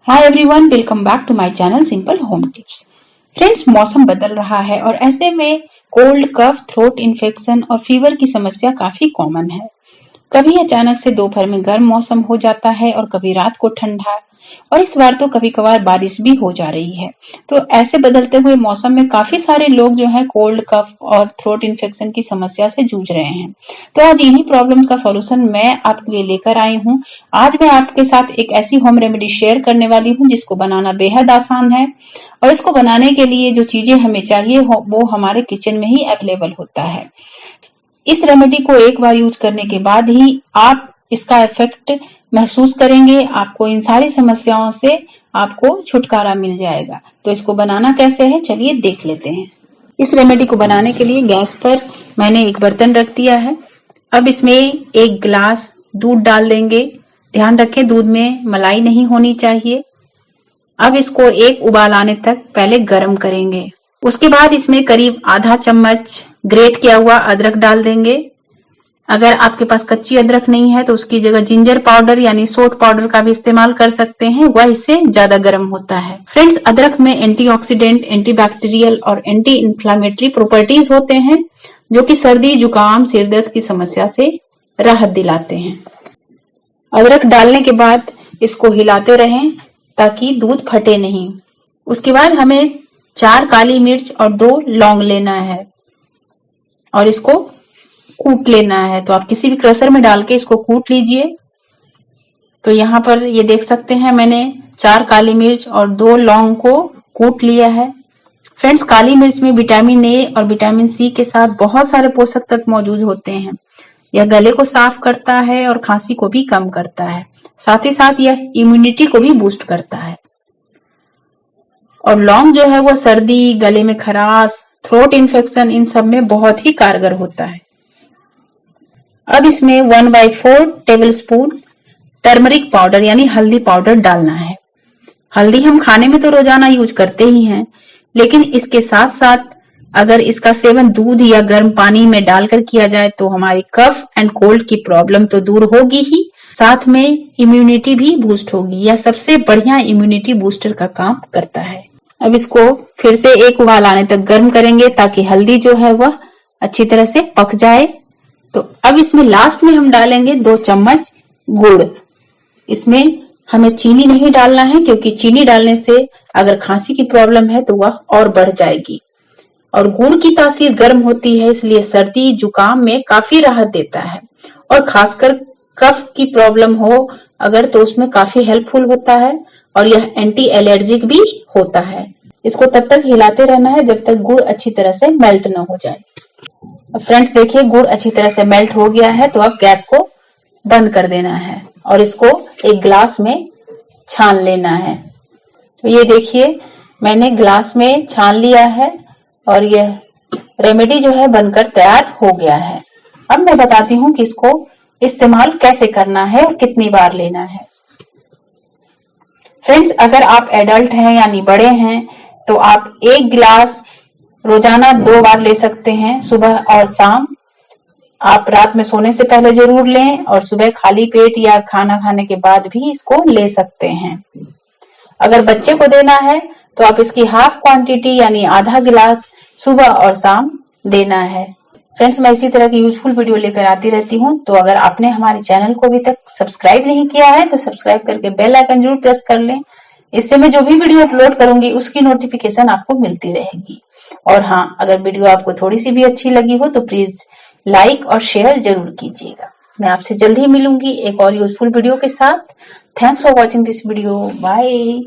Hi everyone, welcome back to my channel simple home tips. Friends, मौसम बदल रहा है और ऐसे में कोल्ड, कफ, थ्रोट इन्फेक्शन और फीवर की समस्या काफी कॉमन है। कभी अचानक से दोपहर में गर्म मौसम हो जाता है और कभी रात को ठंडा, और इस बार तो कभी कभार बारिश भी हो जा रही है। तो ऐसे बदलते हुए मौसम में काफी सारे लोग जो है कोल्ड, कफ और थ्रोट इन्फेक्शन की समस्या से जूझ रहे हैं। तो आज इन्हीं प्रॉब्लम्स का सॉल्यूशन मैं आपके लिए लेकर आई हूँ। आज मैं आपके साथ एक ऐसी होम रेमेडी शेयर करने वाली हूँ जिसको बनाना बेहद आसान है, और इसको बनाने के लिए जो चीजें हमें चाहिए वो हमारे किचन में ही अवेलेबल होता है। इस रेमेडी को एक बार यूज करने के बाद ही आप इसका इफेक्ट महसूस करेंगे। आपको इन सारी समस्याओं से आपको छुटकारा मिल जाएगा। तो इसको बनाना कैसे है, चलिए देख लेते हैं। इस रेमेडी को बनाने के लिए गैस पर मैंने एक बर्तन रख दिया है। अब इसमें एक गिलास दूध डाल देंगे। ध्यान रखें, दूध में मलाई नहीं होनी चाहिए। अब इसको एक उबाल आने तक पहले गर्म करेंगे। उसके बाद इसमें करीब आधा चम्मच ग्रेट किया हुआ अदरक डाल देंगे। अगर आपके पास कच्ची अदरक नहीं है तो उसकी जगह जिंजर पाउडर यानी सोट पाउडर का भी इस्तेमाल कर सकते हैं, वह इससे ज्यादा गर्म होता है। फ्रेंड्स, अदरक में एंटीऑक्सीडेंट, एंटीबैक्टीरियल और एंटी इन्फ्लामेटरी प्रॉपर्टीज होते हैं जो कि सर्दी, जुकाम, सिरदर्द की समस्या से राहत दिलाते हैं। अदरक डालने के बाद इसको हिलाते रहें ताकि दूध फटे नहीं। उसके बाद हमें 4 काली मिर्च और 2 लौंग लेना है और इसको कूट लेना है। तो आप किसी भी क्रशर में डाल के इसको कूट लीजिए। तो यहाँ पर ये देख सकते हैं मैंने 4 काली मिर्च और 2 लौंग को कूट लिया है। फ्रेंड्स, काली मिर्च में विटामिन ए और विटामिन सी के साथ बहुत सारे पोषक तत्व मौजूद होते हैं। यह गले को साफ करता है और खांसी को भी कम करता है। साथ ही साथ यह इम्यूनिटी को भी बूस्ट करता है। और लौंग जो है वो सर्दी, गले में खराश, थ्रोट इन्फेक्शन, इन सब में बहुत ही कारगर होता है। अब इसमें 1/4 टेबल स्पून टर्मरिक पाउडर यानी हल्दी पाउडर डालना है। हल्दी हम खाने में तो रोजाना यूज करते ही हैं, लेकिन इसके साथ साथ अगर इसका सेवन दूध या गर्म पानी में डालकर किया जाए तो हमारी कफ एंड कोल्ड की प्रॉब्लम तो दूर होगी ही, साथ में इम्यूनिटी भी बूस्ट होगी। यह सबसे बढ़िया इम्यूनिटी बूस्टर का काम करता है। अब इसको फिर से एक उबाल आने तक गर्म करेंगे ताकि हल्दी जो है वह अच्छी तरह से पक जाए। तो अब इसमें लास्ट में हम डालेंगे 2 चम्मच गुड़। इसमें हमें चीनी नहीं डालना है क्योंकि चीनी डालने से अगर खांसी की प्रॉब्लम है तो वह और बढ़ जाएगी। और गुड़ की तासीर गर्म होती है, इसलिए सर्दी, जुकाम में काफी राहत देता है। और खासकर कफ की प्रॉब्लम हो अगर तो उसमें काफी हेल्पफुल होता है। और यह एंटी एलर्जिक भी होता है। इसको तब तक हिलाते रहना है जब तक गुड़ अच्छी तरह से मेल्ट न हो जाए। फ्रेंड्स, देखिए गुड़ अच्छी तरह से मेल्ट हो गया है। तो अब गैस को बंद कर देना है और इसको एक ग्लास में छान लेना है। तो ये देखिए मैंने ग्लास में छान लिया है और यह रेमेडी जो है बनकर तैयार हो गया है। अब मैं बताती हूँ कि इसको इस्तेमाल कैसे करना है और कितनी बार लेना है। फ्रेंड्स, अगर आप एडल्ट हैं यानी बड़े हैं तो आप 1 गिलास रोजाना 2 बार ले सकते हैं, सुबह और शाम। आप रात में सोने से पहले जरूर लें और सुबह खाली पेट या खाना खाने के बाद भी इसको ले सकते हैं। अगर बच्चे को देना है तो आप इसकी हाफ क्वांटिटी यानी आधा गिलास सुबह और शाम देना है। फ्रेंड्स, मैं इसी तरह की यूजफुल वीडियो लेकर आती रहती हूँ। तो अगर आपने हमारे चैनल को अभी तक सब्सक्राइब नहीं किया है तो सब्सक्राइब करके बेल आइकन जरूर प्रेस कर लें। इससे मैं जो भी वीडियो अपलोड करूंगी उसकी नोटिफिकेशन आपको मिलती रहेगी। और हाँ, अगर वीडियो आपको थोड़ी सी भी अच्छी लगी हो तो प्लीज लाइक और शेयर जरूर कीजिएगा। मैं आपसे जल्द ही मिलूंगी एक और यूजफुल वीडियो के साथ। Thanks for watching this video. Bye.